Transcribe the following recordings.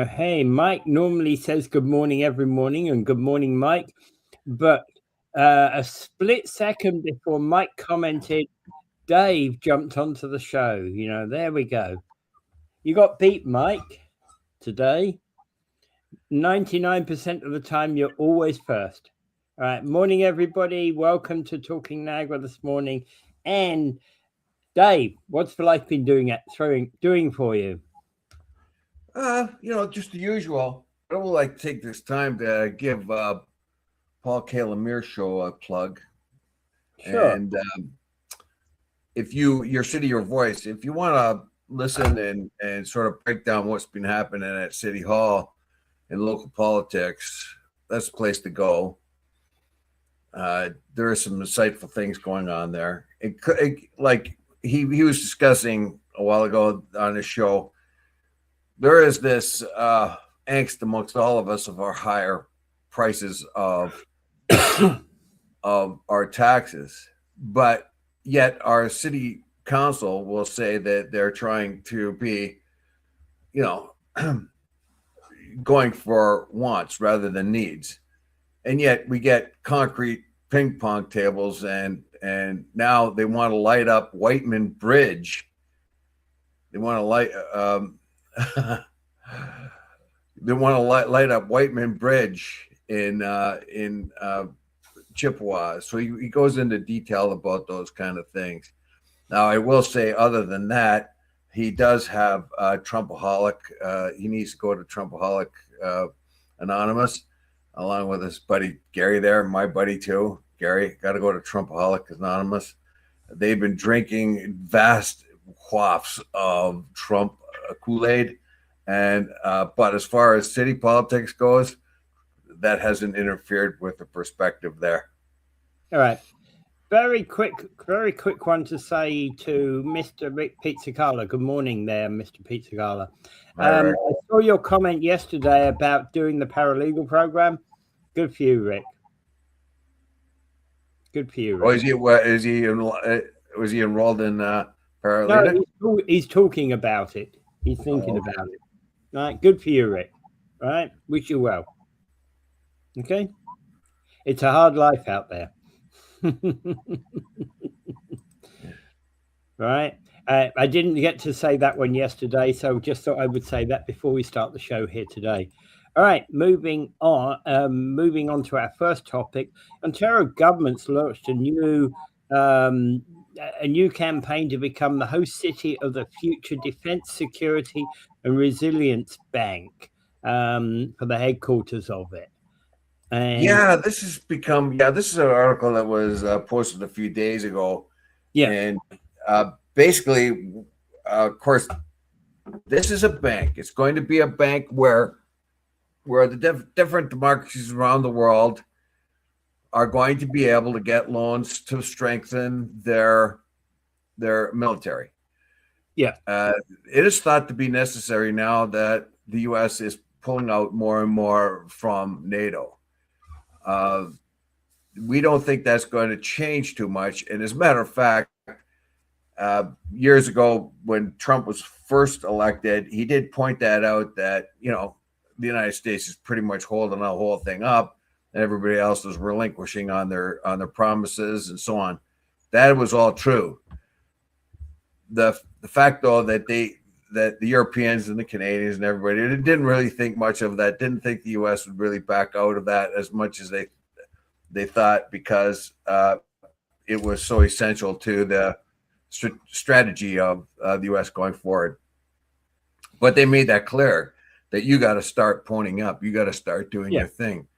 Hey, Mike normally says good morning every morning, and good morning, Mike. But a split second before Mike commented, Dave jumped onto the show. There we go. You got beat, Mike, today. 99% of the time, you're always first. All right. Morning, everybody. Welcome to Talking Niagara this morning. And Dave, what's life been doing for you? Just the usual. I would like to take this time to give Paul Kalamir show a plug. Sure. And if your city, your voice, if you want to listen and sort of break down what's been happening at City Hall and local politics, that's the place to go. There are some insightful things going on there. Like he was discussing a while ago on his show. There is this angst amongst all of us of our higher prices of our taxes, but yet our city council will say that they're trying to be, going for wants rather than needs, and yet we get concrete ping pong tables and now they want to light up Whiteman Bridge. They want to light. They want to light up Whiteman Bridge in Chippewa. So he goes into detail about those kind of things. Now, I will say, other than that, he does have Trumpaholic. He needs to go to Trumpaholic Anonymous, along with his buddy Gary there, my buddy too. Gary, got to go to Trumpaholic Anonymous. They've been drinking vast quaffs of Trump Kool-Aid. And but as far as city politics goes, that hasn't interfered with the perspective there. All right. Very quick one to say to Mr. Rick Pizzacala. Good morning there, Mr. Pizzacala. I saw your comment yesterday about doing the paralegal program. Good for you, Rick. Good for you, Rick. Was he enrolled in paralegal? No, he's talking about it. He's thinking about it. All right, good for you, Rick. All right, wish you well. Okay? It's a hard life out there. Right? I didn't get to say that one yesterday, so just thought I would say that before we start the show here today. All right, moving on to our first topic. Ontario government's launched a new campaign to become the host city of the future Defence, Security and Resilience Bank for the headquarters of it. And this is an article that was posted a few days ago. Yeah. And basically, of course, this is a bank. It's going to be a bank where the different democracies around the world are going to be able to get loans to strengthen their military. Yeah. It is thought to be necessary now that the U.S. is pulling out more and more from NATO. We don't think that's going to change too much. And as a matter of fact, years ago when Trump was first elected, he did point that out that, the United States is pretty much holding the whole thing up and everybody else is relinquishing on their promises and so on. That was all true. The fact, though, that the Europeans and the Canadians and everybody didn't really think much of that, didn't think the U.S. would really back out of that as much as they thought, because it was so essential to the strategy of the U.S. going forward. But they made that clear that you got to start ponying up. You got to start doing your thing.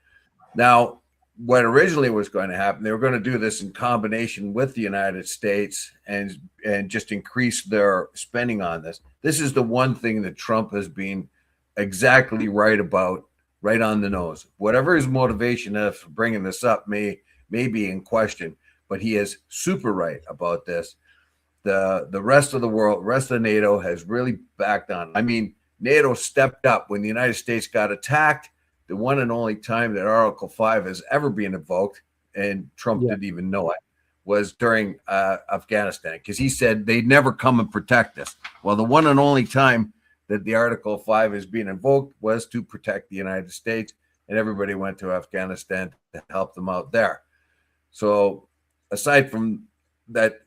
Now, what originally was going to happen, they were going to do this in combination with the United States and just increase their spending on this. This is the one thing that Trump has been exactly right about, right on the nose. Whatever his motivation is for bringing this up may be in question, but he is super right about this. The rest of the world, rest of NATO has really backed on. I mean, NATO stepped up when the United States got attacked. The one and only time that Article 5 has ever been invoked, and Trump didn't even know it, was during Afghanistan, because he said they'd never come and protect us. Well, the one and only time that the Article 5 is being invoked was to protect the United States, and everybody went to Afghanistan to help them out there. So aside from that,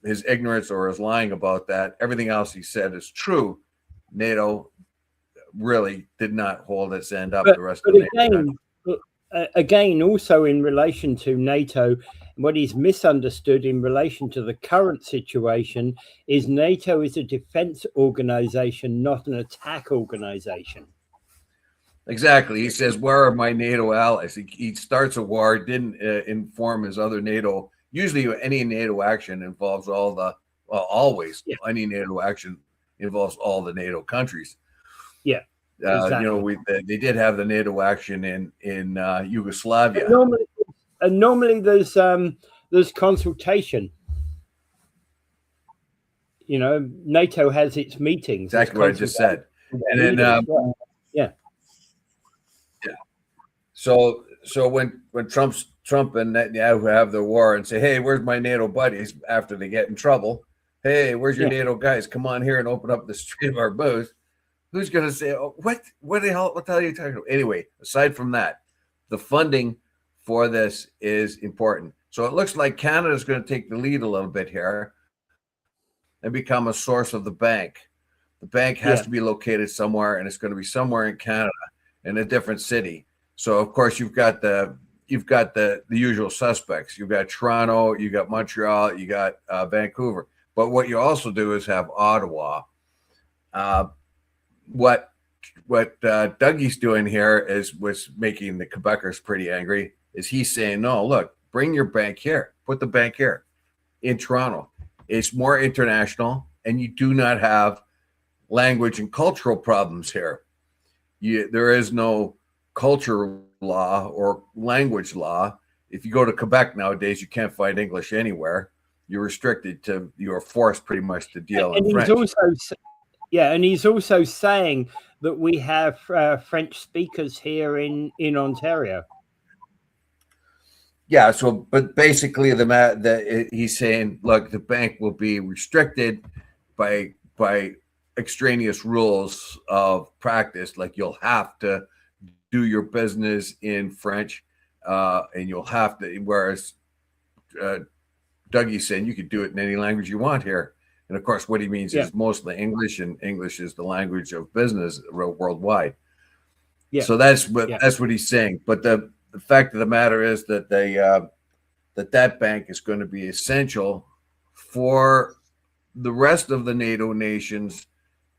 his ignorance or his lying about that, everything else he said is true. NATO really did not hold its end up. The rest of the NATO. Again, also in relation to NATO, what is misunderstood in relation to the current situation is NATO is a defense organization, not an attack organization. Exactly. He says, where are my NATO allies? He starts a war, didn't inform his other NATO. Usually any NATO action involves always any NATO action involves all the NATO countries. Yeah. Exactly. They did have the NATO action in Yugoslavia. And normally there's consultation. NATO has its meetings. Exactly what I just said. And then yeah. So when Trump and Netanyahu have the war and say, hey, where's my NATO buddies after they get in trouble? Hey, where's your NATO guys? Come on here and open up the street of our booth. Who's going to say, oh, what the hell are you talking about? Anyway, aside from that, the funding for this is important. So it looks like Canada is going to take the lead a little bit here and become a source of the bank. The bank has to be located somewhere, and it's going to be somewhere in Canada in a different city. So of course you've got the usual suspects. You've got Toronto, you got Montreal, you got Vancouver. But what you also do is have Ottawa. What Dougie's doing here was making the Quebecers pretty angry. Is he's saying, no, look, bring your bank here, put the bank here in Toronto. It's more international, and you do not have language and cultural problems here. There is no culture law or language law. If you go to Quebec nowadays, you can't find English anywhere. You're restricted to, you're forced pretty much to deal in French. And he's also saying that we have French speakers here in Ontario. Yeah, so but basically he's saying, look, the bank will be restricted by extraneous rules of practice. Like you'll have to do your business in French, and you'll have to. Whereas Dougie's saying you could do it in any language you want here. And of course, what he means is mostly English, and English is the language of business worldwide. Yeah. So that's what he's saying. But the fact of the matter is that that bank is going to be essential for the rest of the NATO nations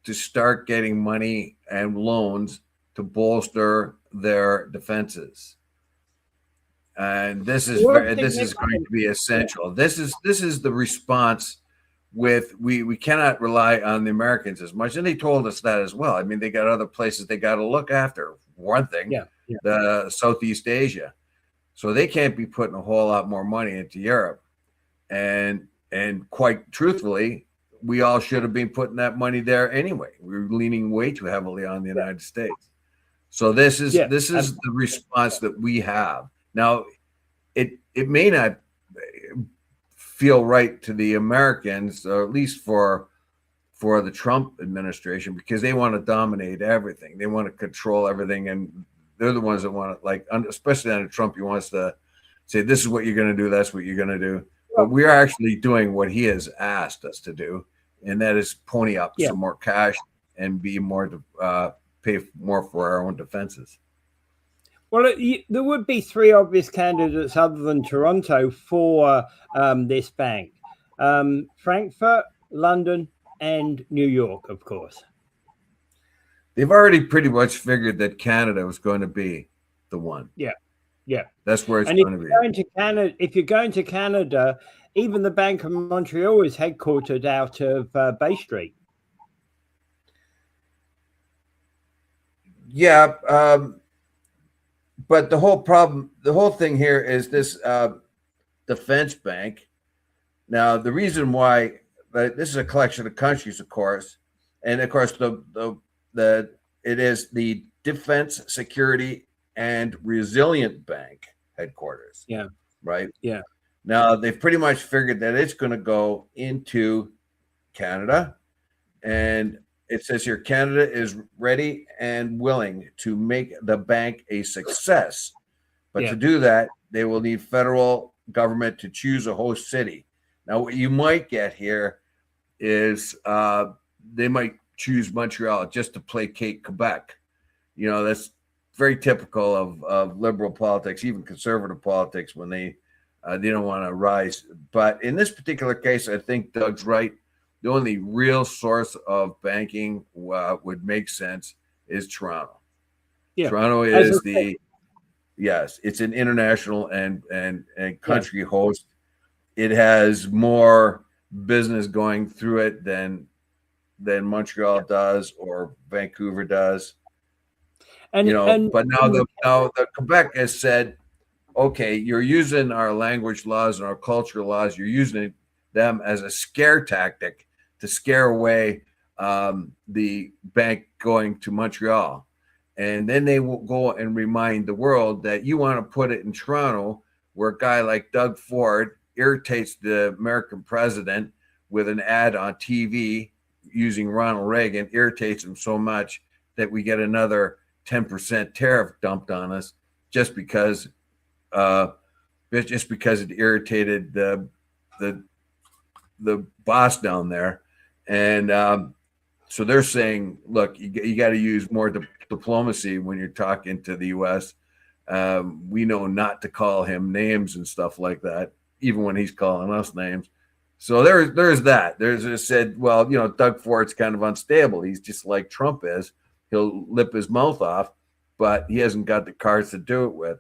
to start getting money and loans to bolster their defenses. And this is going to be essential. This is the response. We cannot rely on the Americans as much, and they told us that as well. I mean, they got other places they got to look after. One thing, the Southeast Asia, so they can't be putting a whole lot more money into Europe. And quite truthfully, we all should have been putting that money there anyway. We're leaning way too heavily on the United States. So this is the response that we have now. It may not feel right to the Americans, or at least for the Trump administration, because they want to dominate everything. They want to control everything, and they're the ones that want to, like, especially under Trump, he wants to say, this is what you're going to do, that's what you're going to do. But we're actually doing what he has asked us to do, and that is pony up some more cash and be more pay more for our own defenses. Well, there would be three obvious candidates other than Toronto for this bank: Frankfurt, London, and New York, of course. They've already pretty much figured that Canada was going to be the one. Yeah. That's where it's going to be. If you're going to Canada, even the Bank of Montreal is headquartered out of Bay Street. Yeah. But the whole thing here is this defense bank. Now, the reason why this is a collection of countries, of course, and of course it is the Defense, Security, and Resilient Bank headquarters. Yeah. Right. Yeah. Now they've pretty much figured that it's going to go into Canada, and it says here, Canada is ready and willing to make the bank a success. But to do that, they will need federal government to choose a host city. Now, what you might get here is they might choose Montreal just to placate Quebec. That's very typical of liberal politics, even conservative politics, when they don't want to rise. But in this particular case, I think Doug's right. The only real source of banking would make sense is Toronto. Yeah. Toronto is yes, it's an international and country host. It has more business going through it than Montreal does or Vancouver does. But now the Quebec has said, okay, you're using our language laws and our cultural laws. You're using them as a scare tactic to scare away the bank going to Montreal. And then they will go and remind the world that you want to put it in Toronto, where a guy like Doug Ford irritates the American president with an ad on TV using Ronald Reagan, irritates him so much that we get another 10% tariff dumped on us just because it irritated the boss down there. And so they're saying, look, you got to use more diplomacy when you're talking to the U.S. We know not to call him names and stuff like that, even when he's calling us names. So there's that. There's said, well, Doug Ford's kind of unstable. He's just like Trump is. He'll lip his mouth off, but he hasn't got the cards to do it with.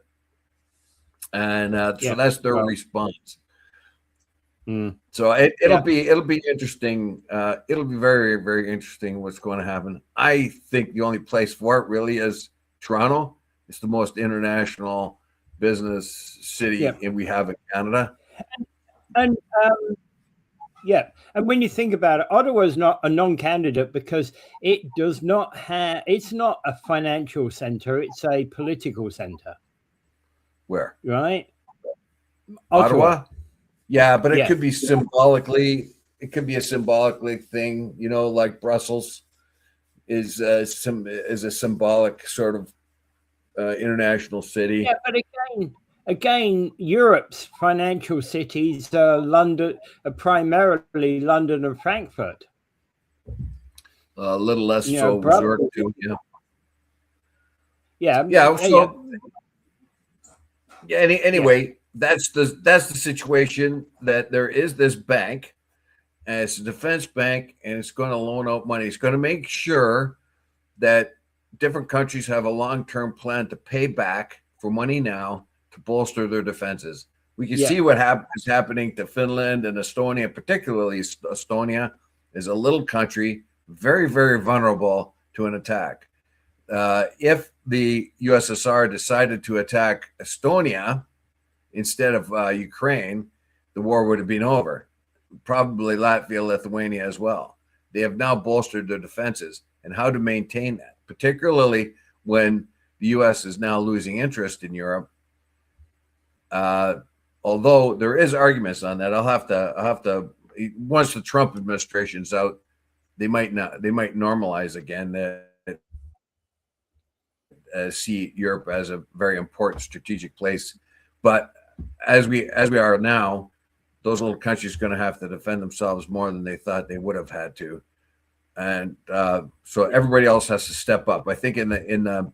And so that's their response. So it'll be interesting. It'll be very, very interesting what's going to happen. I think the only place for it really is Toronto. It's the most international business city we have in Canada. And when you think about it, Ottawa is not a non-candidate because it does not have. It's not a financial center; it's a political center. Where? Right? Ottawa? Yeah, but it could be symbolically. It could be a symbolically thing, like Brussels is a symbolic sort of international city. Yeah, but again, Europe's financial cities are London, primarily London and Frankfurt. A little less so Zurich too. Anyway, that's the situation, that there is this bank, and it's a defense bank, and it's going to loan out money. It's going to make sure that different countries have a long-term plan to pay back for money now to bolster their defenses. We can see what is happening to Finland and Estonia, particularly Estonia is a little country, very, very vulnerable to an attack. If the USSR decided to attack Estonia instead of Ukraine, the war would have been over. Probably Latvia, Lithuania as well. They have now bolstered their defenses, and how to maintain that, particularly when the U.S. is now losing interest in Europe. Although there is arguments on that, I'll have to once the Trump administration's out, they might normalize again that see Europe as a very important strategic place. But as we are now, those little countries are going to have to defend themselves more than they thought they would have had to, and so everybody else has to step up. I think in the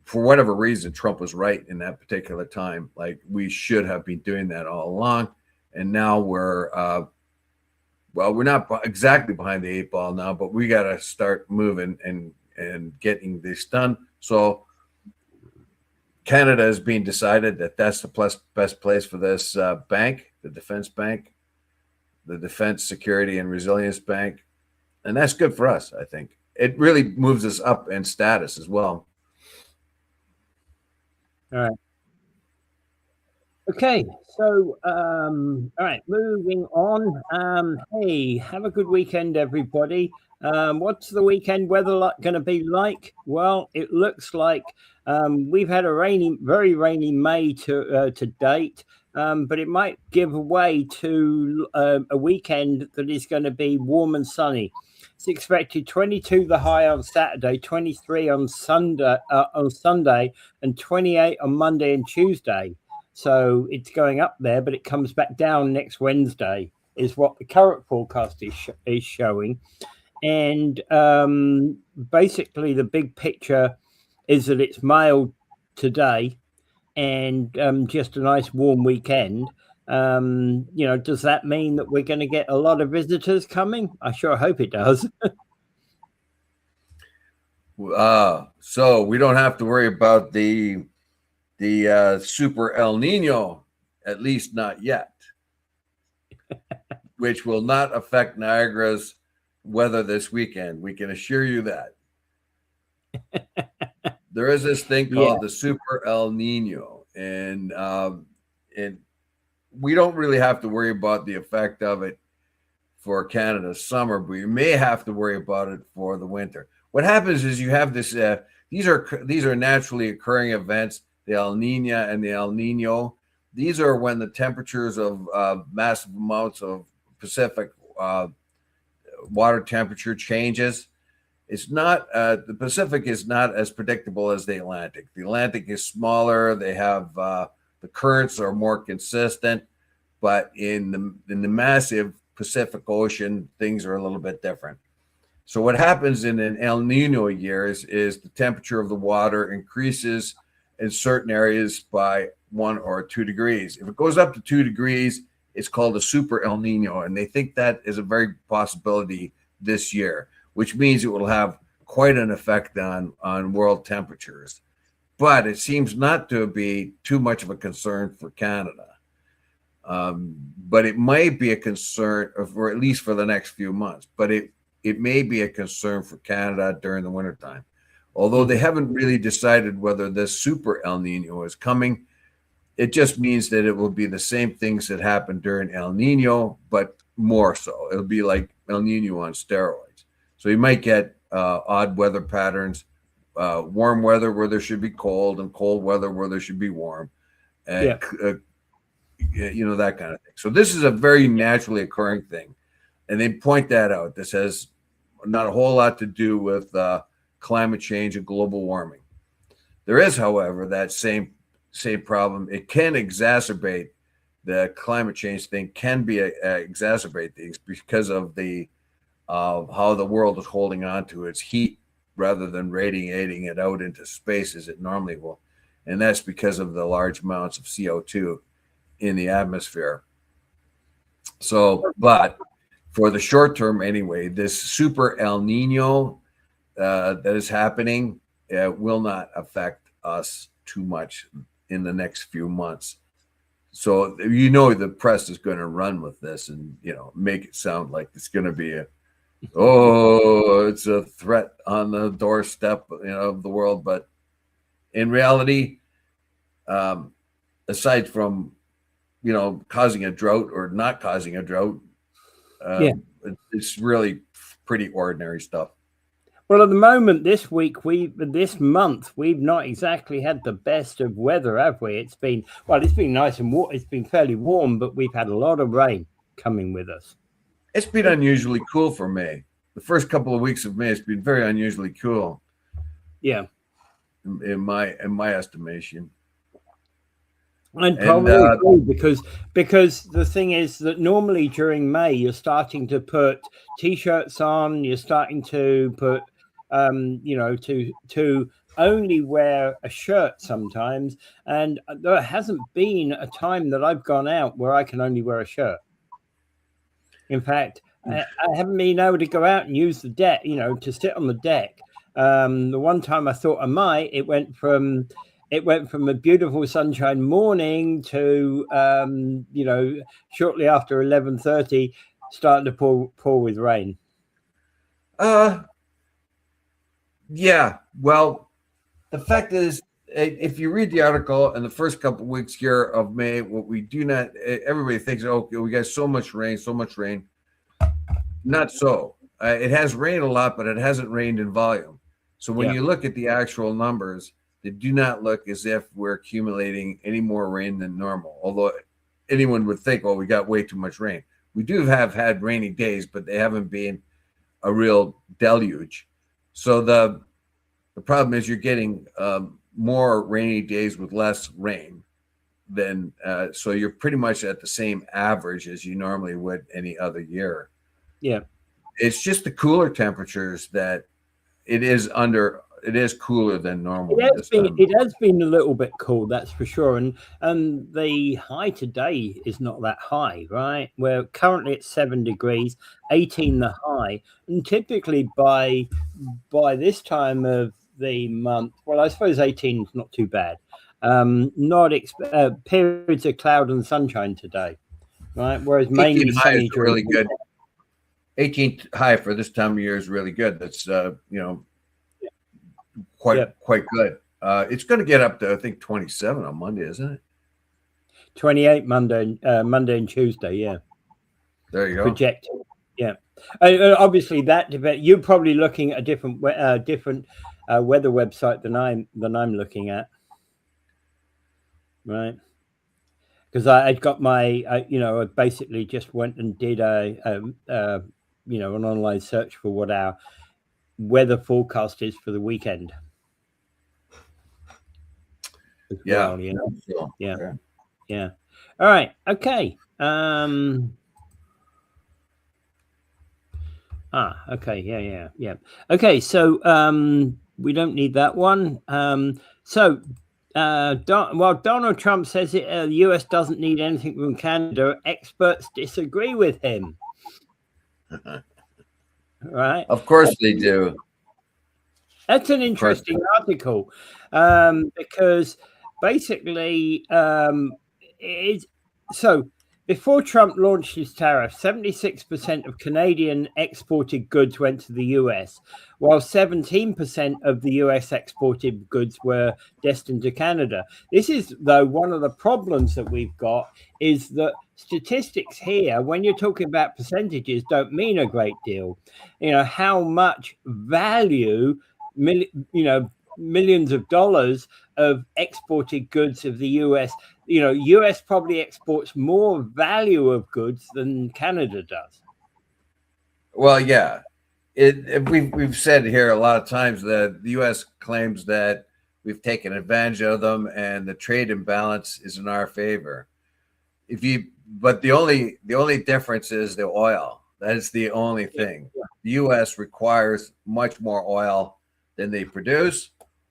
for whatever reason, Trump was right in that particular time. Like, we should have been doing that all along, and now we're not exactly behind the 8 ball now, but we got to start moving and getting this done. So Canada is being decided that that's the best place for this bank, the defense bank, the Defense Security and Resilience Bank, and that's good for us. I think it really moves us up in status as well. All right. Okay, so all right, moving on. Hey, have a good weekend, everybody. What's the weekend weather going to be like? Well, it looks like we've had a very rainy May to date, but it might give way to a weekend that is going to be warm and sunny. It's expected 22 the high on Saturday, 23 on Sunday, and 28 on Monday and Tuesday. So it's going up there, but it comes back down next Wednesday, is what the current forecast is showing. And basically, the big picture is that it's mild today and just a nice warm weekend. Does that mean that we're going to get a lot of visitors coming? I sure hope it does. So we don't have to worry about the super El Nino, at least not yet, which will not affect Niagara's weather this weekend. We can assure you that. There is this thing called the super El Nino, and we don't really have to worry about the effect of it for Canada's summer, but you may have to worry about it for the winter. What happens is you have this, these are naturally occurring events, the El Nino and the El Nino. These are when the temperatures of massive amounts of Pacific water temperature changes. It's not, the Pacific is not as predictable as the Atlantic. The Atlantic is smaller. They have, the currents are more consistent, but in the massive Pacific Ocean, things are a little bit different. So what happens in an El Nino year is the temperature of the water increases in certain areas by 1 or 2 degrees. If it goes up to 2 degrees, it's called a super El Nino, and they think that is a very possibility this year, which means it will have quite an effect on world temperatures. But it seems not to be too much of a concern for Canada. But it might be a concern, or at least for the next few months. But it may be a concern for Canada during the wintertime. Although they haven't really decided whether this super El Nino is coming, it just means that it will be the same things that happened during El Nino, but more so. It'll be like El Nino on steroids. So you might get odd weather patterns, warm weather where there should be cold, and cold weather where there should be warm, and that kind of thing. So this is a very naturally occurring thing, and they point that out. This has not a whole lot to do with climate change and global warming. There is, however, that same problem. It can exacerbate the climate change thing. Can be exacerbate things because of how the world is holding on to its heat rather than radiating it out into space as it normally will, and that's because of the large amounts of CO2 in the atmosphere. So, but for the short term anyway, this super El Nino that is happening will not affect us too much in the next few months. So the press is going to run with this and make it sound like it's going to be it's a threat on the doorstep of the world. But in reality, aside from causing a drought or not causing a drought, it's really pretty ordinary stuff. Well, at the moment, this month, we've not exactly had the best of weather, have we? It's been nice and warm. It's been fairly warm, but we've had a lot of rain coming with us. It's been unusually cool for May. The first couple of weeks of May, it's been very unusually cool. Yeah, in my estimation. And probably because the thing is that normally during May you're starting to put t-shirts on, you're starting to put to only wear a shirt sometimes, and there hasn't been a time that I've gone out where I can only wear a shirt. In fact, I haven't been able to go out and use the deck, to sit on the deck. The one time I thought I might, it went from a beautiful sunshine morning to shortly after 11:30 starting to pour with rain. Yeah, well, the fact is, if you read the article in the first couple of weeks here of May, what we do not, everybody thinks, we got so much rain. Not so. It has rained a lot, but it hasn't rained in volume. So when you look at the actual numbers, they do not look as if we're accumulating any more rain than normal. Although anyone would think, we got way too much rain. We do have had rainy days, but they haven't been a real deluge. So the problem is you're getting more rainy days with less rain than so you're pretty much at the same average as you normally would any other year. Yeah. It's just the cooler temperatures that it is cooler than normal. It has been a little bit cool, that's for sure. And the high today is not that high, right? We're currently at 7 degrees, 18 the high. And typically by this time of the month, well, I suppose 18 is not too bad. Periods of cloud and sunshine today, right? Whereas mainly sunny during really good. 18 high for this time of year is really good. That's quite good. It's going to get up to I think 27 on Monday, isn't it? 28 Monday and Tuesday. Yeah, there you go. Projected. Yeah, obviously that depends. You're probably looking at a different weather website than I'm looking at, right? Because I'd got my I basically just went and did an online search for what our weather forecast is for the weekend. Yeah. Well, yeah. All right. Okay. Okay. Yeah. Okay. So we don't need that one. Donald Trump says the U.S. doesn't need anything from Canada. Experts disagree with him. Right? Of course they do. That's an interesting article because basically before Trump launched his tariff, 76% of Canadian exported goods went to the US, while 17% of the US exported goods were destined to Canada. This is, though, one of the problems that we've got is that statistics here, when you're talking about percentages, don't mean a great deal. How much value, millions of dollars of exported goods of the US. US probably exports more value of goods than Canada does. Well, yeah, we've said here a lot of times that the US claims that we've taken advantage of them and the trade imbalance is in our favor. But the only difference is the oil. That is the only thing. Yeah. The US requires much more oil than they produce,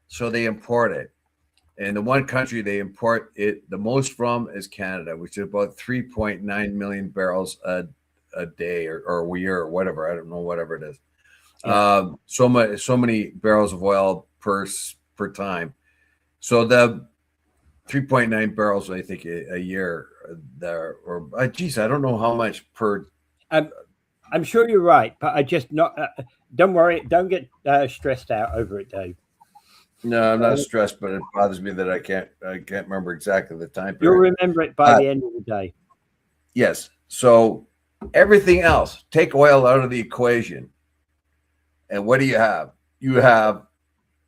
so they import it. And the one country they import it the most from is Canada, which is about 3.9 million barrels a day or a year or whatever. I don't know, whatever it is. Yeah. So many barrels of oil per time. So the 3.9 barrels, I think, a year there, or geez, I don't know how much per. I'm sure you're right, but I just not. Don't worry, don't get stressed out over it, Dave. No, I'm not stressed, but it bothers me that I can't remember exactly the time period. You'll remember it by the end of the day. Yes. So everything else, take oil out of the equation, and what do you have? You have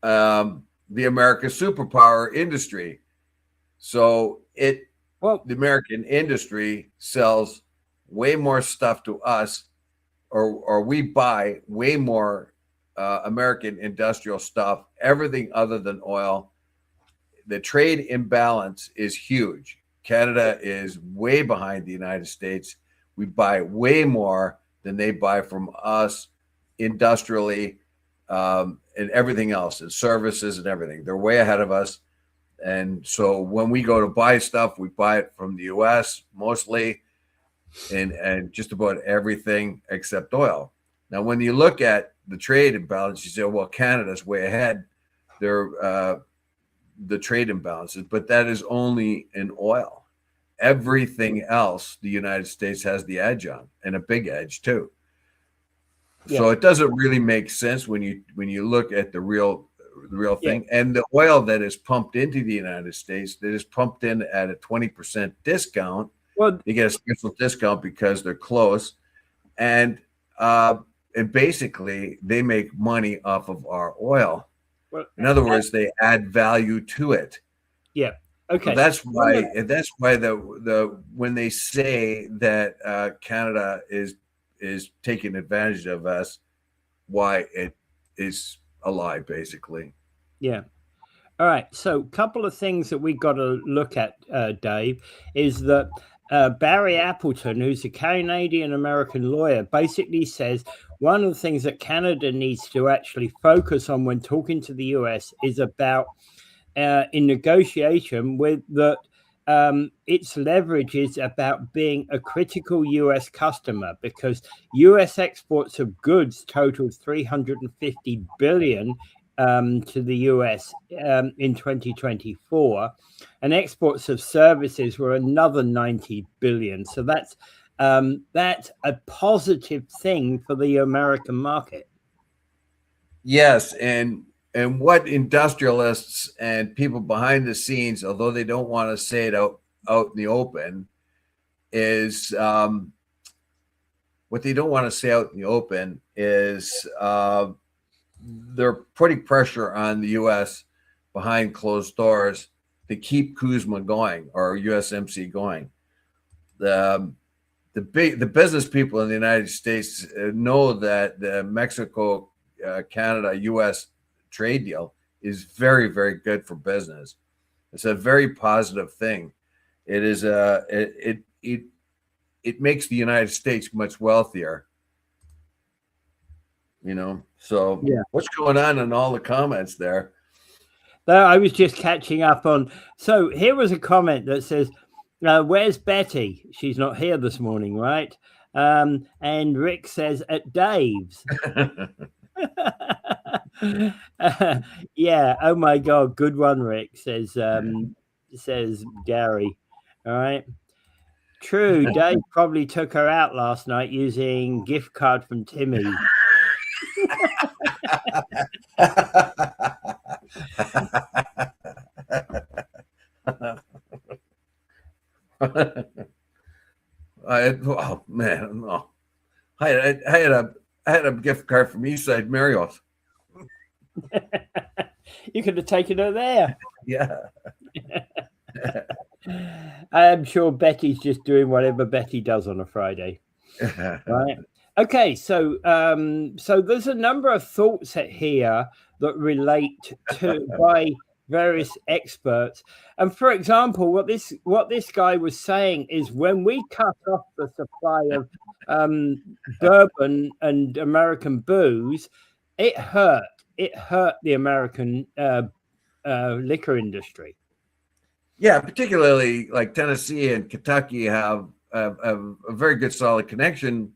the American superpower industry. So the American industry sells way more stuff to us, or we buy way more American industrial stuff, everything other than oil. The trade imbalance is huge. Canada is way behind the United States. We buy way more than they buy from us industrially, and everything else, and services and everything. They're way ahead of us. And so when we go to buy stuff, we buy it from the US mostly, and just about everything except oil. Now, when you look at the trade imbalance, you say, well, Canada's way ahead. They're the trade imbalances, but that is only in oil. Everything else, the United States has the edge on, and a big edge too. Yeah. So it doesn't really make sense when you look at the real thing. Yeah. And the oil that is pumped into the United States, that is pumped in at a 20% discount. Well, you get a special discount because they're close, and basically they make money off of our oil. Well, in other words, they add value to it. Yeah. Okay. So that's why the when they say that Canada is taking advantage of us, why it is a lie, basically. Yeah. All right. So, a couple of things that we got to look at, Dave, is that Barry Appleton, who's a Canadian American lawyer, basically says one of the things that Canada needs to actually focus on when talking to the US is about in negotiation with that. Its leverage is about being a critical US customer, because US exports of goods totaled 350 billion to the US in 2024, and exports of services were another 90 billion. So that's a positive thing for the American market. Yes, and what industrialists and people behind the scenes, although they don't want to say it out in the open, is what they don't want to say out in the open is they're putting pressure on the U.S. behind closed doors to keep Kuzma going, or USMC going. The business people in the United States know that the Mexico, Canada, U.S. trade deal is very, very good for business. It's a very positive thing. It is it makes the United States much wealthier. So yeah. What's going on in all the comments there? I was just catching up on. So here was a comment that says, "Where's Betty? She's not here this morning, right?" And Rick says, "At Dave's." Yeah. Oh my God. Good one, Rick. Says Gary. All right. True. Dave probably took her out last night using gift card from Timmy. Oh man, no. I had a gift card from Eastside Marriott's. You could have taken her there. Yeah. I'm sure Betty's just doing whatever Betty does on a Friday. Right. Okay, so there's a number of thoughts here that relate to by various experts. And for example, what this guy was saying is, when we cut off the supply of bourbon and American booze, it hurt the American liquor industry. Yeah, particularly like Tennessee and Kentucky have a very good solid connection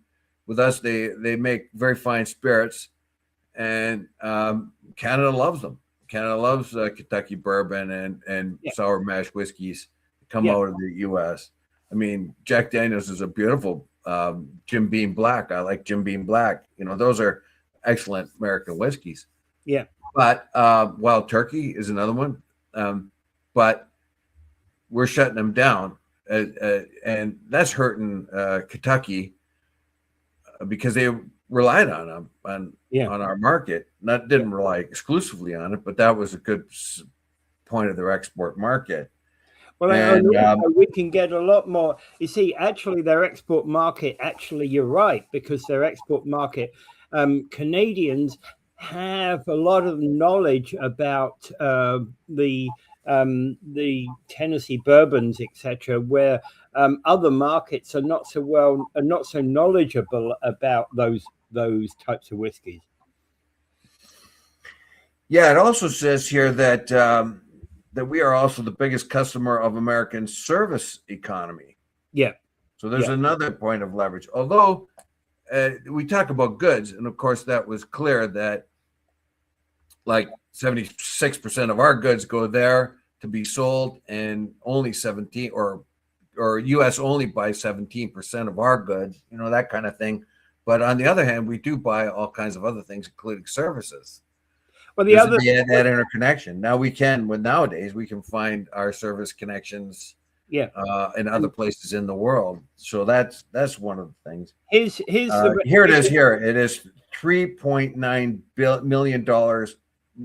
with us. They make very fine spirits, and Canada loves them. Canada loves Kentucky bourbon and sour mash whiskeys that come out of the U.S. I mean, Jack Daniels is a beautiful Jim Beam Black. I like Jim Beam Black. Those are excellent American whiskeys. Yeah. But Wild Turkey is another one. But we're shutting them down, and that's hurting Kentucky because they relied on them on our market. Didn't rely exclusively on it, but that was a good point of their export market. Well, we can get a lot more. You see, actually, their export market. Actually, you're right, because their export market, Canadians have a lot of knowledge about the Tennessee bourbons, etc., where other markets are not so knowledgeable about those types of whiskeys. Yeah, it also says here that that we are also the biggest customer of American service economy. Yeah. So there's another point of leverage. Although we talk about goods, and of course that was clear that like 76% of our goods go there to be sold, and only 17 or US only buys 17% of our goods, that kind of thing. But on the other hand, we do buy all kinds of other things, including services. Well, that interconnection. Nowadays we can find our service connections in other places in the world. So that's one of the things. Here it is. It is $3.9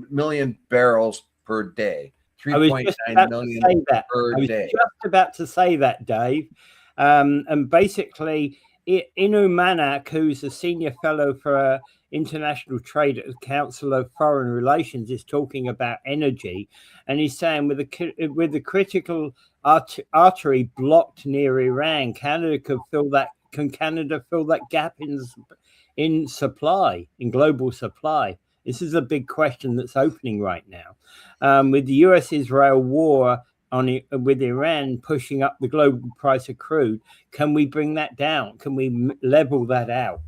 million barrels per day. 3.9 million per day. I was just about to say that, Dave. And basically, Inu Manak, who's a senior fellow for International Trade Council of Foreign Relations is talking about energy, and he's saying with the critical artery blocked near Iran, Canada could fill that. Can Canada fill that gap in supply, in global supply? This is a big question that's opening right now. With the US-Israel war with Iran pushing up the global price of crude, can we bring that down? Can we level that out?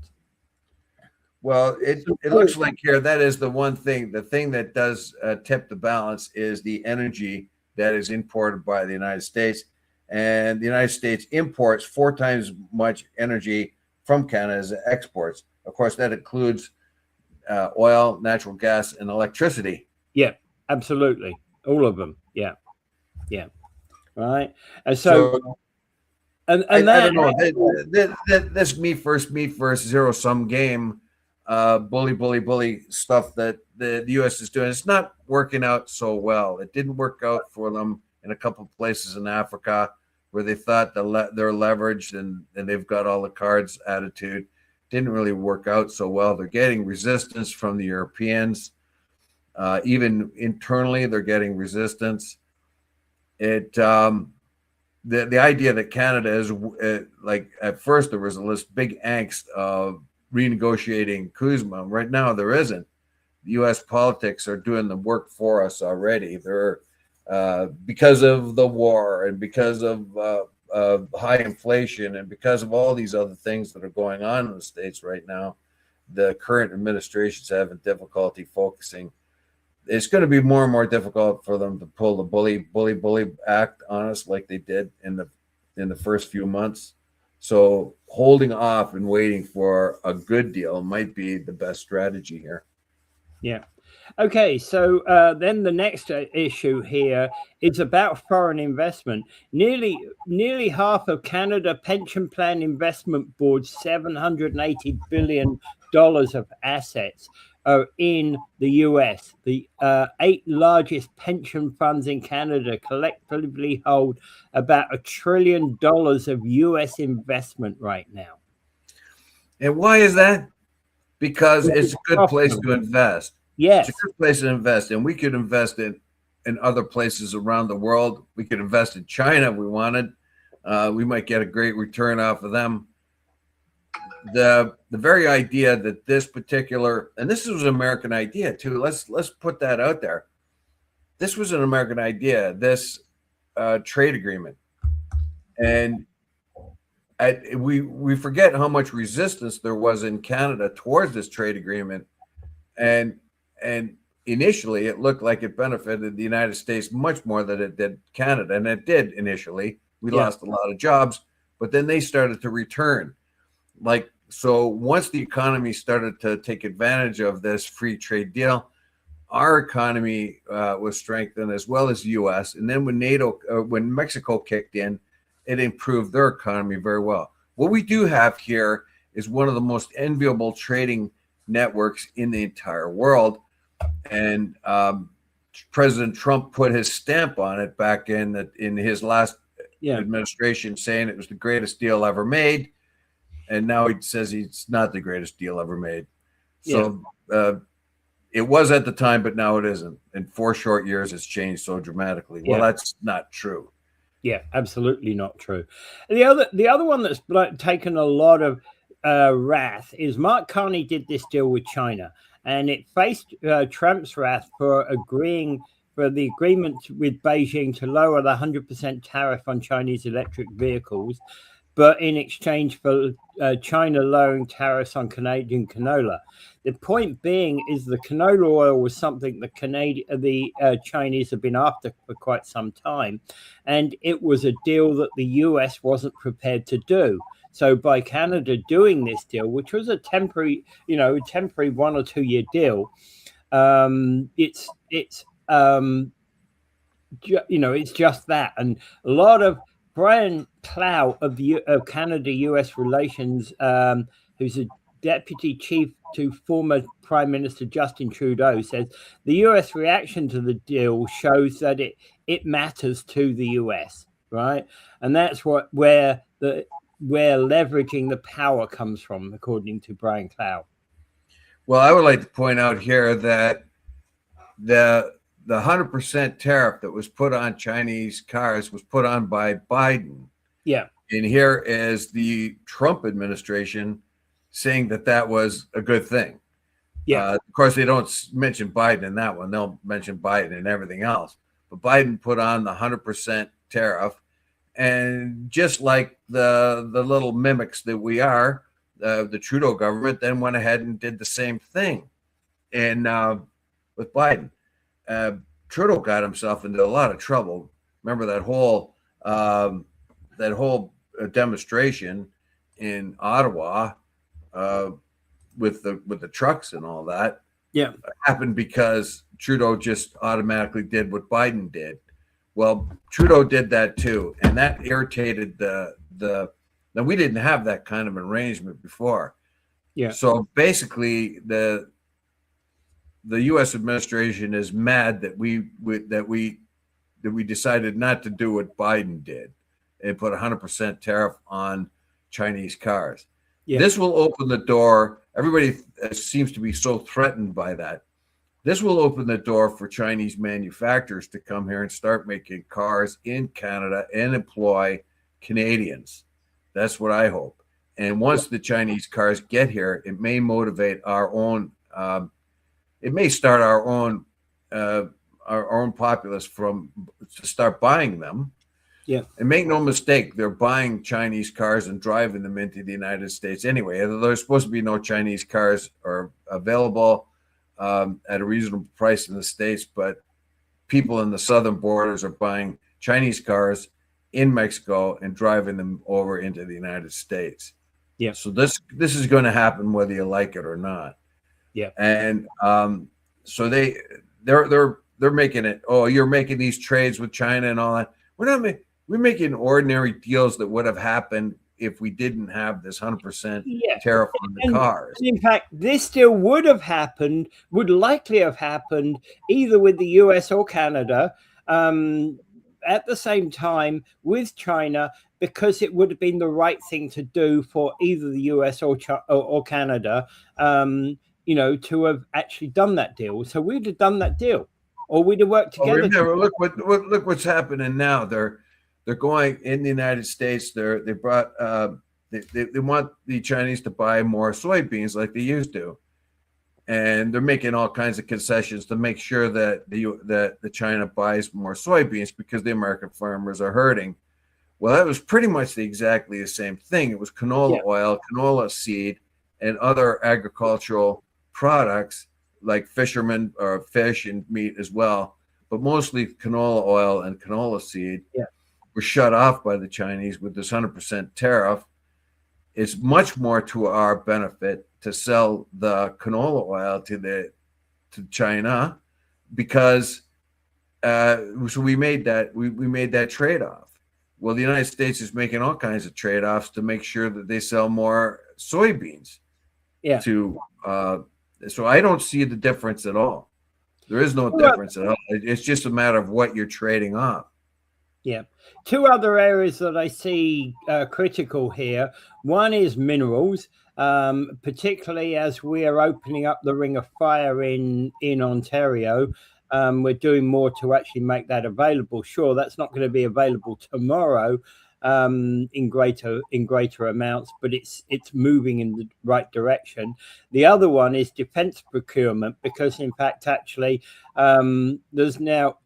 Well, it looks like here that is the one thing. The thing that does tip the balance is the energy that is imported by the United States. And the United States imports 4 times much energy from Canada as it exports. Of course, that includes oil, natural gas, and electricity. Yeah, absolutely. All of them. Yeah. Yeah. Right. And so I don't know. This me first, zero-sum game, bully stuff that the U.S. is doing. It's not working out so well. It didn't work out for them in a couple of places in Africa where they thought they're leveraged and they've got all the cards attitude. Didn't really work out so well. They're getting resistance from the Europeans. Even internally, they're getting resistance. The idea that Canada is like at first there was this big angst of renegotiating CUSMA. Right now there isn't. The U.S. politics are doing the work for us already. They're because of the war and because of high inflation and because of all these other things that are going on in the States right now. The current administration's having difficulty focusing. It's going to be more and more difficult for them to pull the bully act on us like they did in the first few months. So holding off and waiting for a good deal might be the best strategy here. Yeah. Okay. So then the next issue here is about foreign investment. Nearly half of Canada Pension Plan Investment Board's $780 billion of assets are in the US. The 8 largest pension funds in Canada collectively hold about $1 trillion of US investment right now. And why is that? Because it's a good place to invest. Yes. It's a good place to invest. And we could invest in other places around the world. We could invest in China if we wanted. We might get a great return off of them. The very idea that this particular, and this was an American idea too. Let's put that out there. This was an American idea, this trade agreement. And we forget how much resistance there was in Canada towards this trade agreement. And initially it looked like it benefited the United States much more than it did Canada. And it did initially. We lost a lot of jobs, but then they started to return. So once the economy started to take advantage of this free trade deal, our economy was strengthened as well as the U.S. And then when Mexico kicked in, it improved their economy very well. What we do have here is one of the most enviable trading networks in the entire world. And President Trump put his stamp on it back in his last administration, saying it was the greatest deal ever made. And now he says it's not the greatest deal ever made. So it was at the time, but now it isn't. In 4 short years, it's changed so dramatically. Well, that's not true. Yeah, absolutely not true. The other one that's taken a lot of wrath is Mark Carney did this deal with China, and it faced Trump's wrath for the agreement with Beijing to lower the 100% tariff on Chinese electric vehicles, but in exchange for China lowering tariffs on Canadian canola. The point being is the canola oil was something the Chinese have been after for quite some time, and it was a deal that the US wasn't prepared to do. So by Canada doing this deal, which was a temporary 1 or 2 year deal, it's just that. And a lot of Brian Clow of Canada-US relations, who's a deputy chief to former Prime Minister Justin Trudeau, says the US reaction to the deal shows that it matters to the US, right? And that's where leveraging the power comes from, according to Brian Clow. Well, I would like to point out here that the 100% tariff that was put on Chinese cars was put on by Biden. Yeah. And here is the Trump administration saying that that was a good thing. Yeah. Of course, they don't mention Biden in that one. They'll mention Biden and everything else. But Biden put on the 100% tariff. And just like the little mimics that we are, the Trudeau government then went ahead and did the same thing. And with Biden, Trudeau got himself into a lot of trouble. Remember that whole demonstration in Ottawa with the trucks and all that. Yeah, happened because Trudeau just automatically did what Biden did. Well, Trudeau did that too, and that irritated the. Now we didn't have that kind of arrangement before. Yeah. So basically, the U.S. administration is mad that we decided not to do what Biden did and put 100% tariff on Chinese cars. Yeah. This will open the door. Everybody seems to be so threatened by that. This will open the door for Chinese manufacturers to come here and start making cars in Canada and employ Canadians. That's what I hope. And once the Chinese cars get here, it may motivate our own. It may start our own populace to start buying them. Yeah. And make no mistake, they're buying Chinese cars and driving them into the United States anyway. There's supposed to be no Chinese cars are available at a reasonable price in the States, but people in the southern borders are buying Chinese cars in Mexico and driving them over into the United States. Yeah. So this is going to happen whether you like it or not. Yeah. And so they're making it. Oh, you're making these trades with China and all that. We're making ordinary deals that would have happened if we didn't have this 100% tariff on the cars. In fact, this deal would likely have happened either with the US or Canada at the same time with China, because it would have been the right thing to do for either the US or Canada, to have actually done that deal. So we'd have done that deal, or we'd have worked together. Remember, look what's happening now. They're going in the United States. They want the Chinese to buy more soybeans like they used to, and they're making all kinds of concessions to make sure that the China buys more soybeans because the American farmers are hurting. Well, that was pretty much exactly the same thing. It was canola oil, canola seed, and other agricultural products like fishermen or fish and meat as well, but mostly canola oil and canola seed. Yeah. Were shut off by the Chinese with this 100% tariff. It's much more to our benefit to sell the canola oil to China, because so we made that trade-off. Well, the United States is making all kinds of trade-offs to make sure that they sell more soybeans. Yeah. So I don't see the difference at all. There is no difference at all. It's just a matter of what you're trading off. Yeah. Two other areas that I see critical here. One is minerals, particularly as we are opening up the Ring of Fire in Ontario. We're doing more to actually make that available. Sure, that's not going to be available tomorrow in greater amounts, but it's moving in the right direction. The other one is defense procurement, because in fact, actually, there's now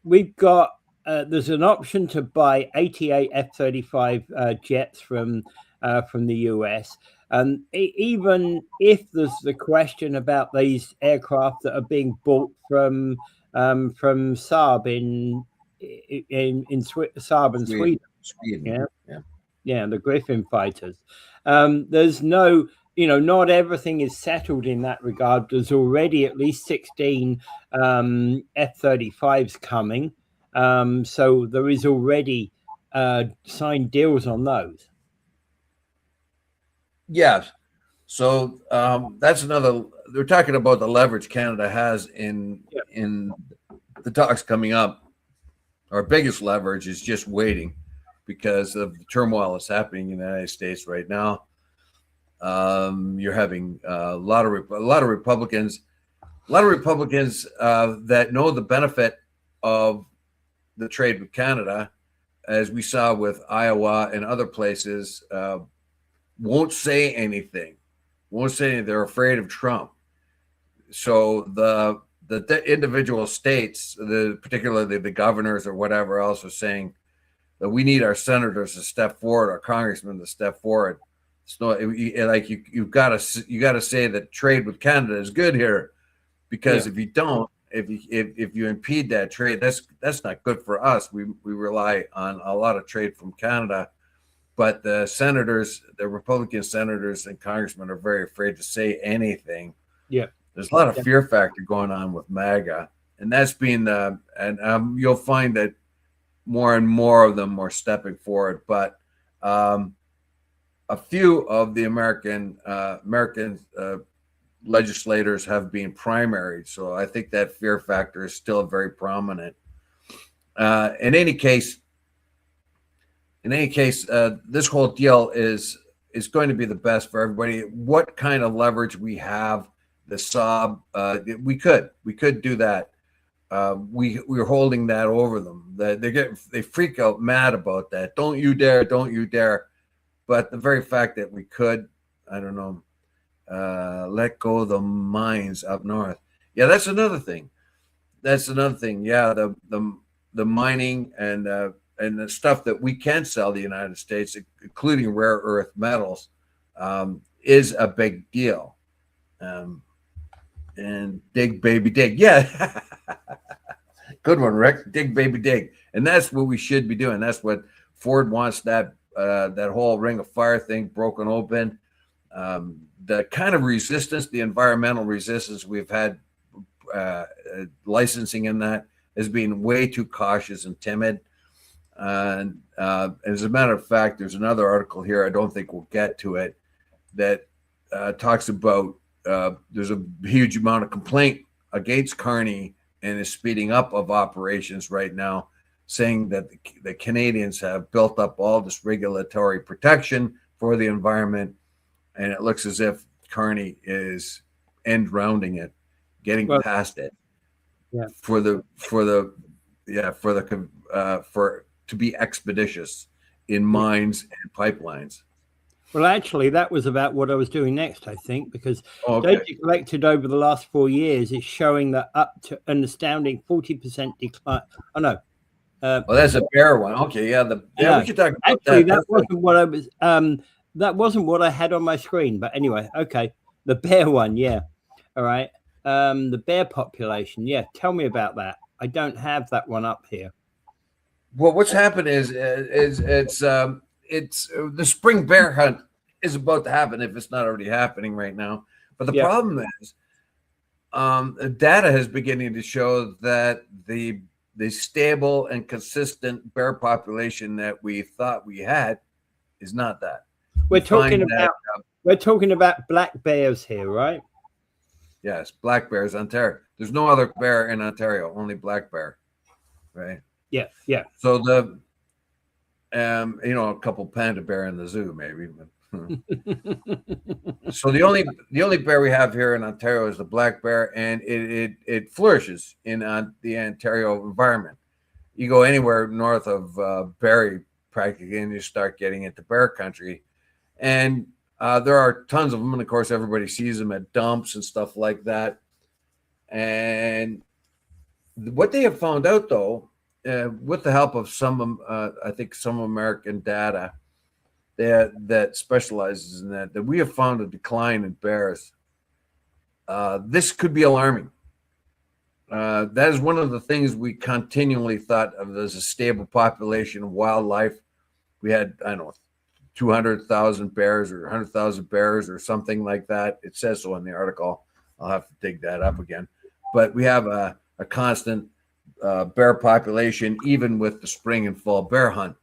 we've got there's an option to buy 88 F-35 jets from the US. And even if there's the question about these aircraft that are being bought from Saab in Saab and Sweden. Yeah, the Griffin fighters. There's no, not everything is settled in that regard. There's already at least 16 F-35s coming. So there is already signed deals on those. Yes. So that's another. They're talking about the leverage Canada has in the talks coming up. Our biggest leverage is just waiting because of the turmoil that's happening in the United States right now. You're having a lot of Republicans, that know the benefit of the trade with Canada, as we saw with Iowa and other places, won't say anything. They're afraid of Trump. So the individual states, particularly the governors or whatever else, are saying that we need our senators to step forward, our congressmen to step forward. So like you've got to say that trade with Canada is good here, because if you don't, if you impede that trade, that's not good for us. We rely on a lot of trade from Canada, but the Republican senators and congressmen are very afraid to say anything. Yeah, there's a lot of fear factor going on with MAGA, and that's being you'll find that more and more of them are stepping forward, but a few of the American legislators have been primaried, so I think that fear factor is still very prominent. In any case, this whole deal is going to be the best for everybody. What kind of leverage we have, the SOB, we could do that. We're holding that over them. They freak out mad about that. Don't you dare. But the very fact that we could, I don't know, let go of the mines up north. Yeah, that's another thing. Yeah, the mining and the stuff that we can sell to the United States, including rare earth metals, is a big deal. And dig, baby, dig. Yeah. Good one, Rick. Dig, baby, dig. And that's what we should be doing. That's what Ford wants, that whole ring of fire thing broken open. The kind of resistance, the environmental resistance we've had licensing in that has been way too cautious and timid. And as a matter of fact, there's another article here, I don't think we'll get to it, that talks about there's a huge amount of complaint against Carney and the speeding up of operations right now, saying that the Canadians have built up all this regulatory protection for the environment, and it looks as if Carney is end rounding it, getting past it, to be expeditious in mines and pipelines. Well, actually, that was about what I was doing next, I think, because data collected over the last 4 years is showing that up to an astounding 40% decline. Oh, no. That's a bear one. Okay, yeah. We should talk about actually, that wasn't what I was. That wasn't what I had on my screen. But anyway, okay. The bear one, yeah. All right. The bear population, yeah. Tell me about that. I don't have that one up here. Well, what's happened is it's the spring bear hunt is about to happen, if it's not already happening right now. But the problem is, data is beginning to show that the stable and consistent bear population that we thought we had is not that. We're talking about black bears here, right? Yes, black bears, Ontario. There's no other bear in Ontario, only black bear, right? Yeah, yeah. So a couple panda bear in the zoo, maybe. So the only bear we have here in Ontario is the black bear, and it flourishes in the Ontario environment. You go anywhere north of Barrie, practically, and you start getting into bear country, and there are tons of them. And of course, everybody sees them at dumps and stuff like that. And what they have found out, though, with the help of I think some American data that specializes in that we have found a decline in bears. This could be alarming. That is one of the things we continually thought of as a stable population of wildlife. We had, 200,000 bears or 100,000 bears or something like that. It says so in the article. I'll have to dig that up again. But we have a constant bear population, even with the spring and fall bear hunt.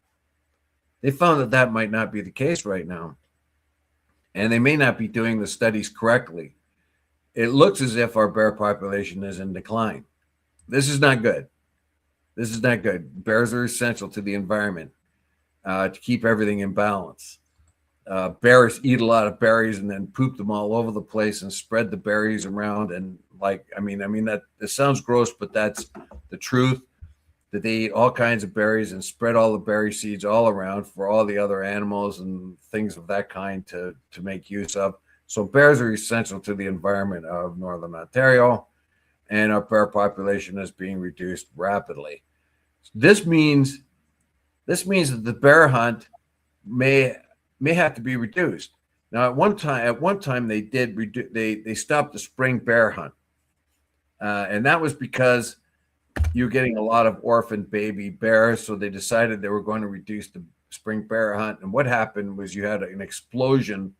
They found that might not be the case right now, and they may not be doing the studies correctly. It looks as if our bear population is in decline. This is not good. Bears are essential to the environment to keep everything in balance. bears eat a lot of berries and then poop them all over the place and spread the berries around. And like, I mean that it sounds gross, but that's the truth, that they eat all kinds of berries and spread all the berry seeds all around for all the other animals and things of that kind to make use of. So bears are essential to the environment of Northern Ontario, and our bear population is being reduced rapidly. This means that the bear hunt may have to be reduced. Now, at one time they did they stopped the spring bear hunt, and that was because you're getting a lot of orphaned baby bears. So they decided they were going to reduce the spring bear hunt. And what happened was you had an explosion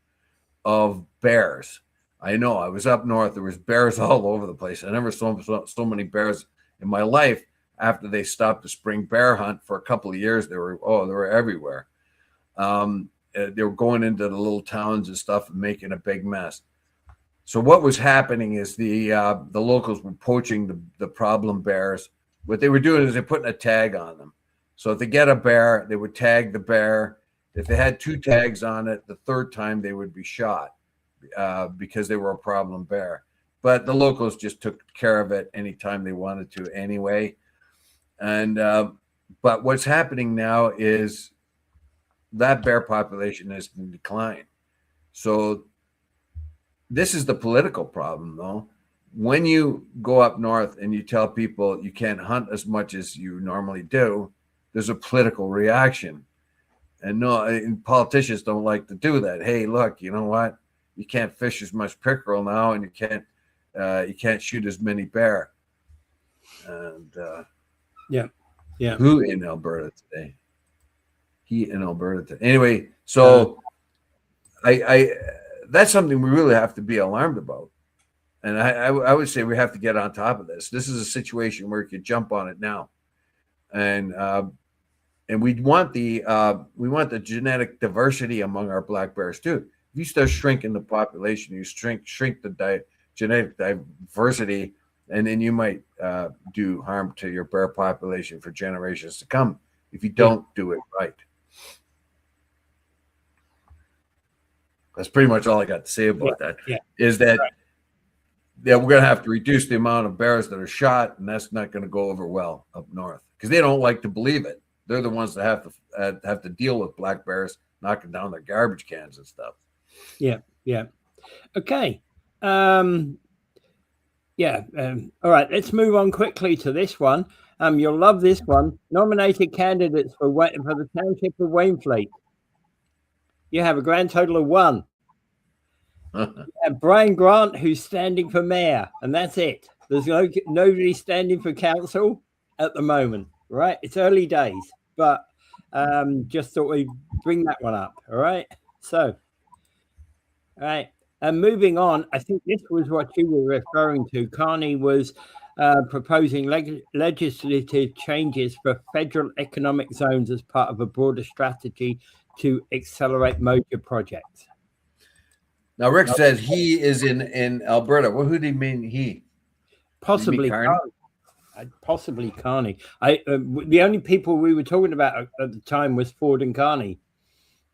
of bears. I know, I was up north. There was bears all over the place. I never saw so many bears in my life. After they stopped the spring bear hunt for a couple of years, they were everywhere. They were going into the little towns and stuff and making a big mess. So what was happening is the locals were poaching the problem bears. What they were doing is they're putting a tag on them. So if they get a bear, they would tag the bear. If they had 2 tags on it, the third time they would be shot because they were a problem bear. But the locals just took care of it anytime they wanted to anyway. And but what's happening now is that bear population is in decline. So this is the political problem, though. When you go up north and you tell people you can't hunt as much as you normally do, there's a political reaction. And politicians don't like to do that. Hey, look, you know what? You can't fish as much pickerel now, and you can't shoot as many bear. And yeah. Who in Alberta today? He in Alberta today. Anyway, so I that's something we really have to be alarmed about. And I would say we have to get on top of this. This is a situation where you could jump on it now. And we want the genetic diversity among our black bears too. If you start shrinking the population, you shrink the genetic diversity, and then you might do harm to your bear population for generations to come if you don't do it right. That's pretty much all I got to say about that. Is that we're going to have to reduce the amount of bears that are shot, and that's not going to go over well up north because they don't like to believe it. They're the ones that have to deal with black bears knocking down their garbage cans and stuff. Yeah. Okay. All right. Let's move on quickly to this one. You'll love this one. Nominated candidates for the township of Wainfleet. You have a grand total of 1. You have Brian Grant, who's standing for mayor, and that's it. There's nobody standing for council at the moment, right? It's early days, but just thought we'd bring that one up. All right. So, all right. And moving on, I think this was what you were referring to. Carney was proposing legislative changes for federal economic zones as part of a broader strategy to accelerate major projects. Now, Rick says he is in Alberta. Well, who do you mean he? Possibly Carney. Possibly Carney. The only people we were talking about at the time was Ford and Carney.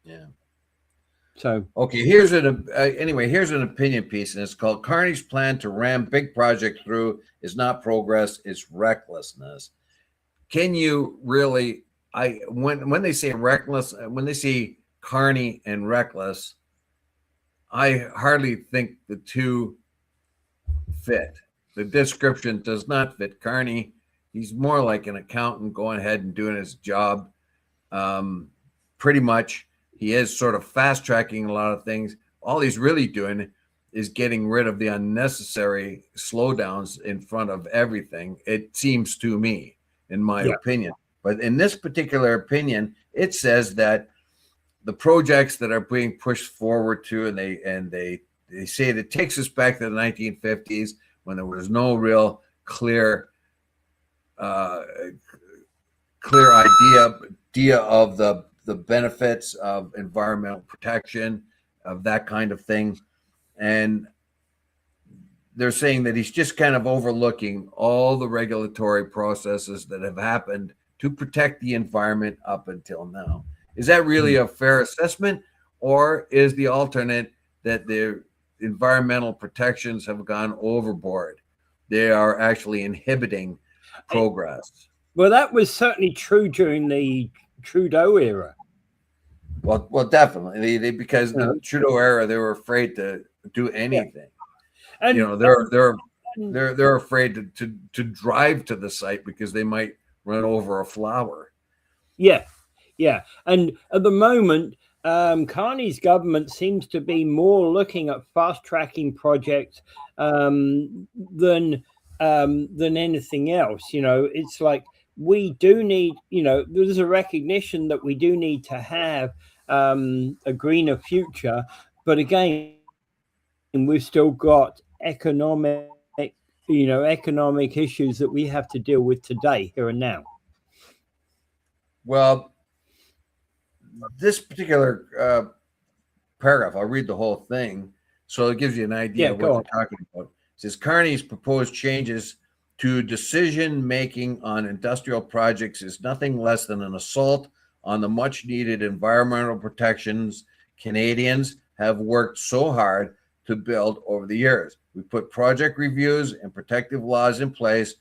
Yeah. So okay, here's an opinion piece, and it's called "Carney's plan to ram big project through is not progress; it's recklessness." Can you really? When they say reckless, when they say Carney and reckless, I hardly think the two fit. The description does not fit Carney. He's more like an accountant going ahead and doing his job. Pretty much, he is sort of fast tracking a lot of things. All he's really doing is getting rid of the unnecessary slowdowns in front of everything. It seems to me, in my opinion. But in this particular opinion, it says that the projects that are being pushed forward to, and they say that it takes us back to the 1950s when there was no real clear idea of the benefits of environmental protection, of that kind of thing. And they're saying that he's just kind of overlooking all the regulatory processes that have happened to protect the environment up until now. Is that really a fair assessment? or is the alternate that the environmental protections have gone overboard? They are actually inhibiting progress. Well, that was certainly true during the Trudeau era. Well, definitely. Because You know? the Trudeau era, they were afraid to do anything. And, they're afraid to drive to the site because they might run over a flower. Yeah. And at the moment, Carney's government seems to be more looking at fast tracking projects than anything else. It's like we do need. There's a recognition that we do need to have a greener future, but again, we've still got economic issues that we have to deal with today, here and now. Well, this particular paragraph, I'll read the whole thing, so it gives you an idea of what they're talking about. It says Carney's proposed changes to decision making on industrial projects is nothing less than an assault on the much needed environmental protections Canadians have worked so hard to build over the years. We put project reviews and protective laws in place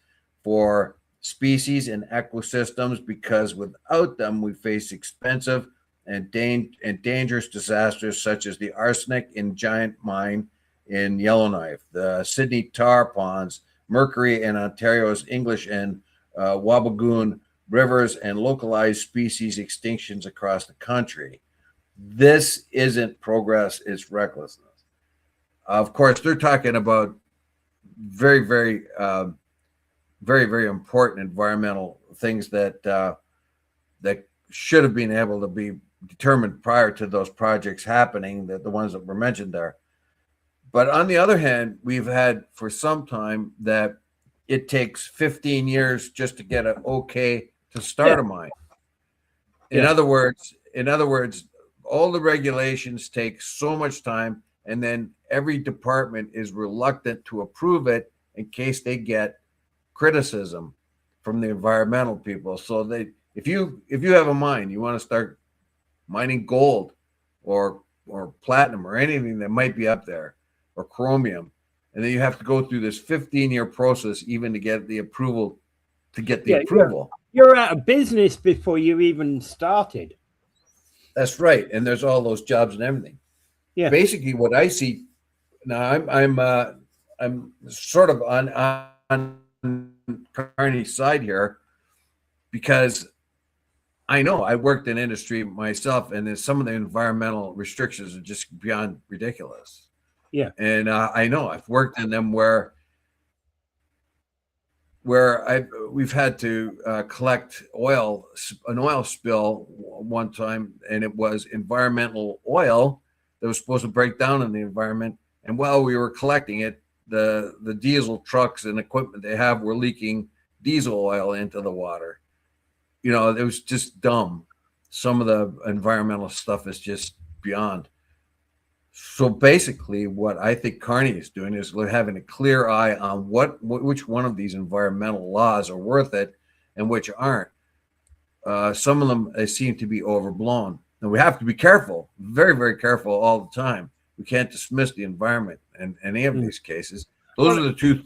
for species and ecosystems because without them, we face expensive and dangerous disasters such as the arsenic in Giant Mine in Yellowknife, the Sydney tar ponds, mercury in Ontario's English and Wabigoon rivers, and localized species extinctions across the country. This isn't progress, it's recklessness. Of course, they're talking about very, very, very, very important environmental things that should have been able to be determined prior to those projects happening, the ones that were mentioned there. But on the other hand, we've had for some time that it takes 15 years just to get an okay to start a mine. In other words, all the regulations take so much time, and then every department is reluctant to approve it in case they get criticism from the environmental people. So if you have a mine, you want to start mining gold or platinum or anything that might be up there, or chromium, and then you have to go through this 15-year process even to get the approval. You're out of business before you even started. That's right, and there's all those jobs and everything. Yeah. Basically, what I see now, I'm sort of on Carney's side here, because I know I worked in industry myself, and some of the environmental restrictions are just beyond ridiculous. Yeah. And I know I've worked in them where we've had to collect an oil spill one time, and it was environmental oil that was supposed to break down in the environment. And while we were collecting it, the diesel trucks and equipment they have were leaking diesel oil into the water. It was just dumb. Some of the environmental stuff is just beyond. So basically, what I think Carney is doing is having a clear eye on which one of these environmental laws are worth it and which aren't. Some of them seem to be overblown. And we have to be careful, very, very careful all the time. We can't dismiss the environment in any of these cases. Those are the two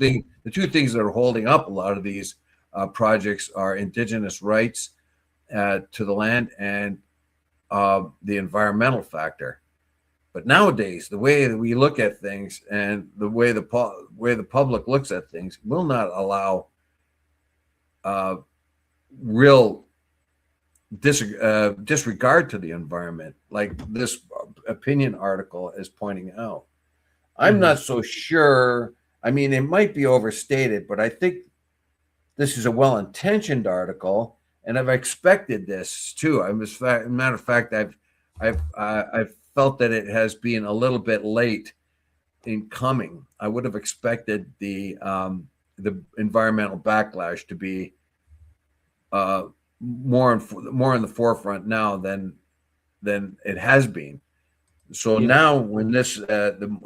things that are holding up a lot of these projects are Indigenous rights to the land and the environmental factor. But nowadays, the way that we look at things and the way the public looks at things will not allow real disregard to the environment, like this opinion article is pointing out. I'm not so sure. I mean, it might be overstated, but I think this is a well-intentioned article, and I've expected this too. As a matter of fact, I've felt that it has been a little bit late in coming. I would have expected the environmental backlash to be more in the forefront now than it has been. So now, when this the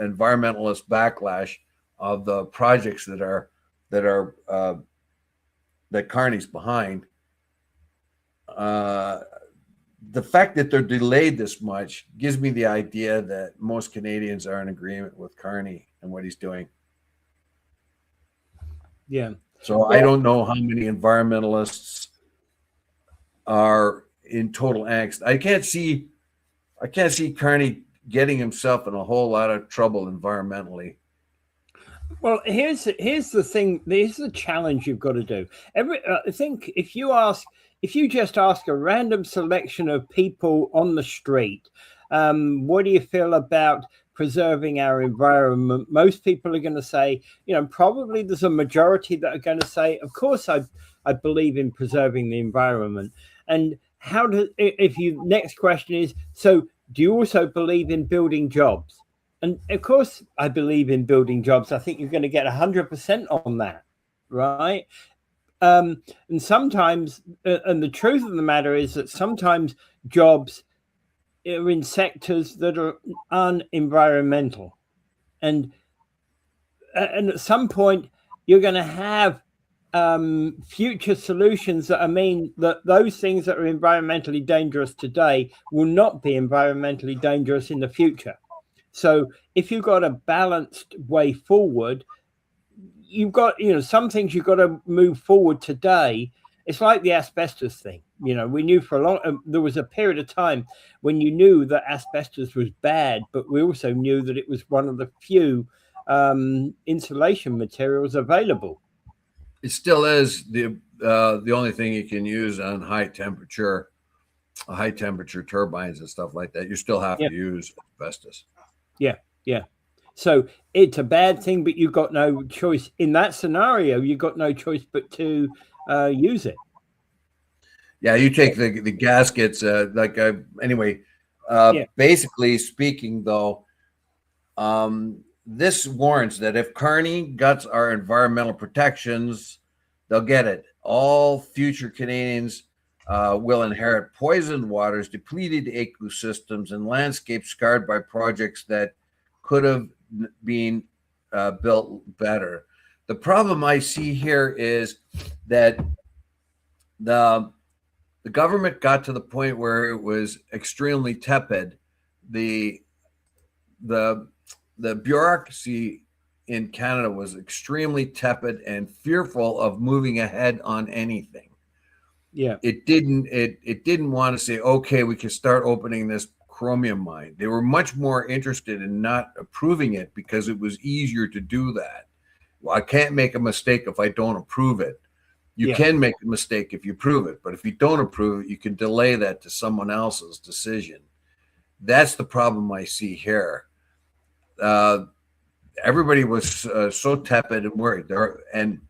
environmentalist backlash of the projects that Carney's behind, the fact that they're delayed this much gives me the idea that most Canadians are in agreement with Carney and what he's doing. Yeah. So well, I don't know how many environmentalists are in total angst. I can't see Carney getting himself in a whole lot of trouble environmentally. Well, here's the thing. Here's the challenge you've got to do. I think if you just ask a random selection of people on the street, what do you feel about preserving our environment? Most people are going to say, probably there's a majority that are going to say, of course, I believe in preserving the environment. And next question is, so do you also believe in building jobs? And of course, I believe in building jobs. I think you're going to get 100% on that, right? And sometimes, and the truth of the matter is that sometimes jobs are in sectors that are unenvironmental, and at some point, you're going to have future solutions that mean that those things that are environmentally dangerous today will not be environmentally dangerous in the future. So if you've got a balanced way forward, you've got, some things you've got to move forward today. It's like the asbestos thing. We knew for a long, there was a period of time when you knew that asbestos was bad, but we also knew that it was one of the few insulation materials available. It still is the only thing you can use on high temperature turbines and stuff like that. You still have to use asbestos. Yeah. So it's a bad thing, but you've got no choice. In that scenario, you've got no choice but to use it. Yeah, you take the gaskets. Basically speaking, though, this warrants that if Carney guts our environmental protections, they'll get it. All future Canadians will inherit poisoned waters, depleted ecosystems, and landscapes scarred by projects that could have been built better. The problem I see here is that the government got to the point where it was extremely tepid. The bureaucracy in Canada was extremely tepid and fearful of moving ahead on anything. Yeah, it didn't want to say, okay, we can start opening this chromium mine. They were much more interested in not approving it because it was easier to do that. Well, I can't make a mistake if I don't approve it. You can make a mistake if you prove it, but if you don't approve it, you can delay that to someone else's decision. That's the problem I see here. Everybody was so tepid and worried. And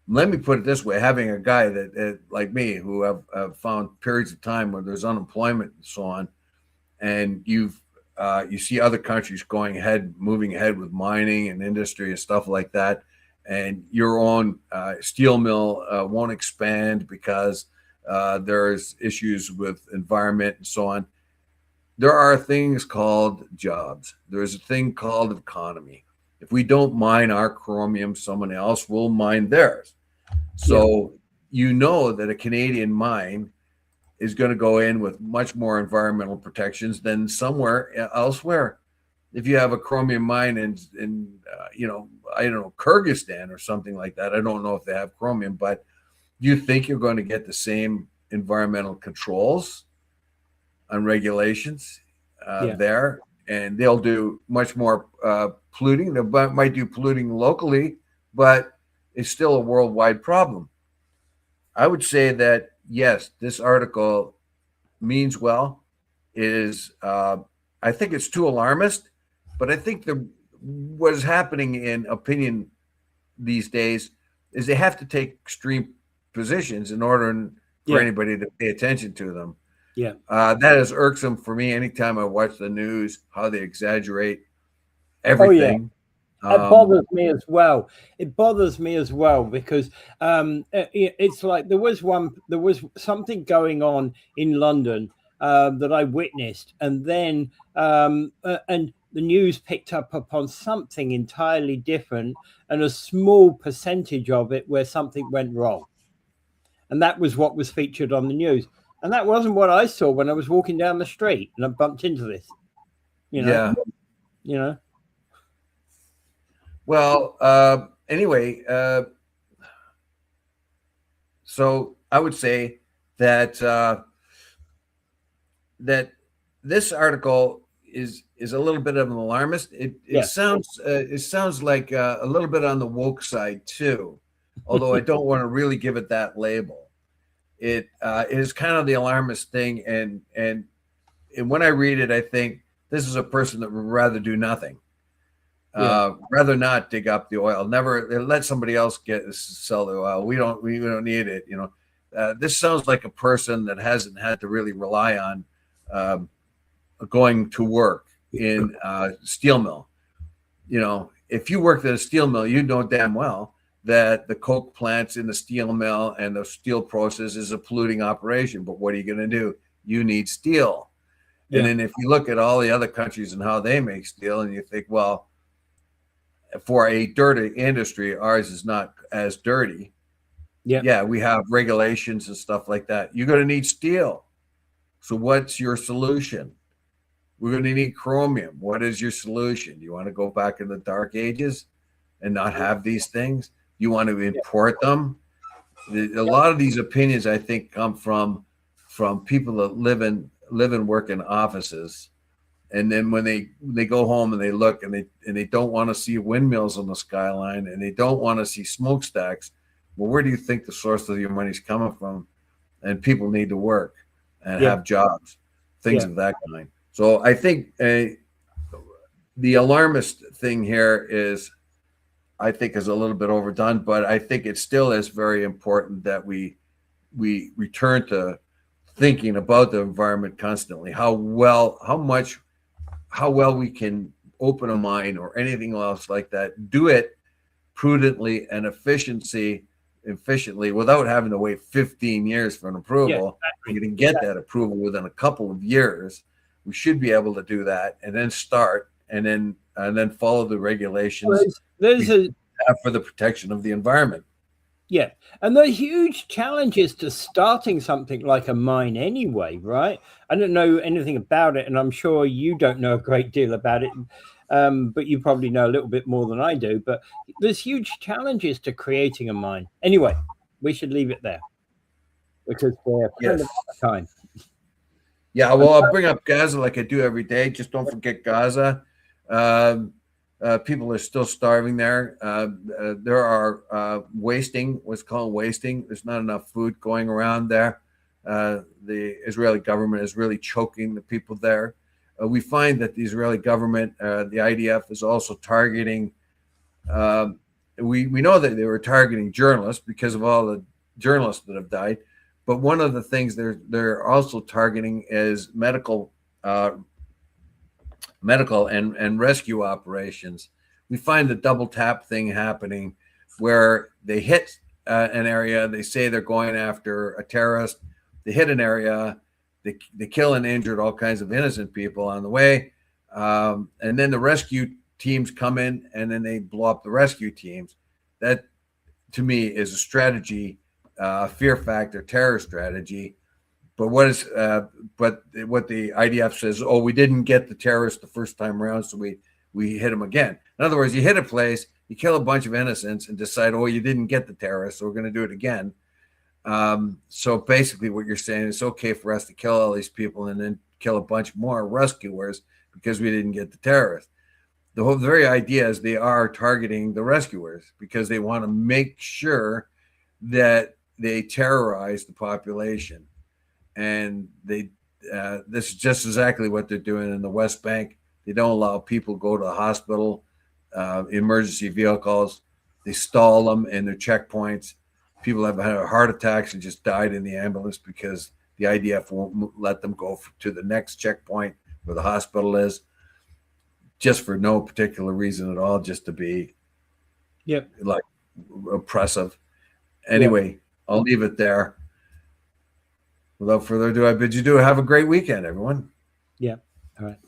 let me put it this way: having a guy that like me, who have found periods of time where there's unemployment and so on, and you see other countries moving ahead with mining and industry and stuff like that, and your own steel mill won't expand because there's issues with environment and so on. There are things called jobs. There's a thing called economy. If we don't mine our chromium, someone else will mine theirs. So that a Canadian mine is going to go in with much more environmental protections than somewhere elsewhere. If you have a chromium mine in I don't know, Kyrgyzstan or something like that, I don't know if they have chromium, but you think you're going to get the same environmental controls and regulations there, and they'll do much more polluting. They might do polluting locally, but it's still a worldwide problem. I would say that, yes, this article means well. I think it's too alarmist, but I think what is happening in opinion these days is they have to take extreme positions in order for anybody to pay attention to them. Yeah. That is irksome for me anytime I watch the news, how they exaggerate everything. It bothers me as well. It bothers me as well because it's like there was something going on in London that I witnessed, and then and the news picked up upon something entirely different, and a small percentage of it where something went wrong, and that was what was featured on the news. And that wasn't what I saw when I was walking down the street and I bumped into this. You know. Well, anyway, so I would say that that this article is a little bit of an alarmist. It sounds like a little bit on the woke side too, although I don't want to really give it that label. It is kind of the alarmist thing, and when I read it, I think this is a person that would rather do nothing. Rather not dig up the oil. Never let somebody else sell the oil. We don't need it. This sounds like a person that hasn't had to really rely on going to work in a steel mill. If you worked at a steel mill, you know damn well that the coke plants in the steel mill and the steel process is a polluting operation. But what are you going to do? You need steel. Yeah. And then if you look at all the other countries and how they make steel, and you think, well, for a dirty industry, ours is not as dirty. Yeah, we have regulations and stuff like that. You're going to need steel. So what's your solution? We're going to need chromium. What is your solution? You want to go back in the dark ages and not have these things? You want to import them? A lot of these opinions, I think, come from people that live and work in offices. And then when they go home and they look and they don't want to see windmills on the skyline and they don't want to see smokestacks, well, where do you think the source of your money's coming from? And people need to work and have jobs, things of that kind. So I think the alarmist thing here is a little bit overdone, but I think it still is very important that we return to thinking about the environment constantly, how well we can open a mind or anything else like that, do it prudently and efficiently without having to wait 15 years for an approval. You can get that approval within a couple of years. We should be able to do that and then start and then follow the regulations for the protection of the environment. Yeah. And the huge challenges to starting something like a mine anyway, right? I don't know anything about it, and I'm sure you don't know a great deal about it, but you probably know a little bit more than I do. But there's huge challenges to creating a mine. Anyway, we should leave it there because we're kind of out of time. Yeah, well, I'll bring up Gaza like I do every day. Just don't forget Gaza. People are still starving there. There are wasting, what's called wasting. There's not enough food going around there. The Israeli government is really choking the people there. We find that the Israeli government, the IDF, is also targeting. We know that they were targeting journalists because of all the journalists that have died. But one of the things they're also targeting is medical and rescue operations. We find the double tap thing happening where they hit an area. They say they're going after a terrorist. They hit an area. They kill and injure all kinds of innocent people on the way. And then the rescue teams come in and then they blow up the rescue teams. That, to me, is a strategy, fear factor, terror strategy. But what the IDF says, oh, we didn't get the terrorists the first time around, so we hit them again. In other words, you hit a place, you kill a bunch of innocents and decide, oh, you didn't get the terrorists, so we're going to do it again. So basically what you're saying, it's okay for us to kill all these people and then kill a bunch more rescuers because we didn't get the terrorists. The very idea is they are targeting the rescuers because they want to make sure that they terrorize the population. And this is just exactly what they're doing in the West Bank. They don't allow people to go to the hospital, emergency vehicles. They stall them in their checkpoints. People have had heart attacks and just died in the ambulance because the IDF won't let them go to the next checkpoint where the hospital is, just for no particular reason at all, just to be like oppressive. Anyway, I'll leave it there. Without further ado, I bid you have a great weekend, everyone. Yeah. All right.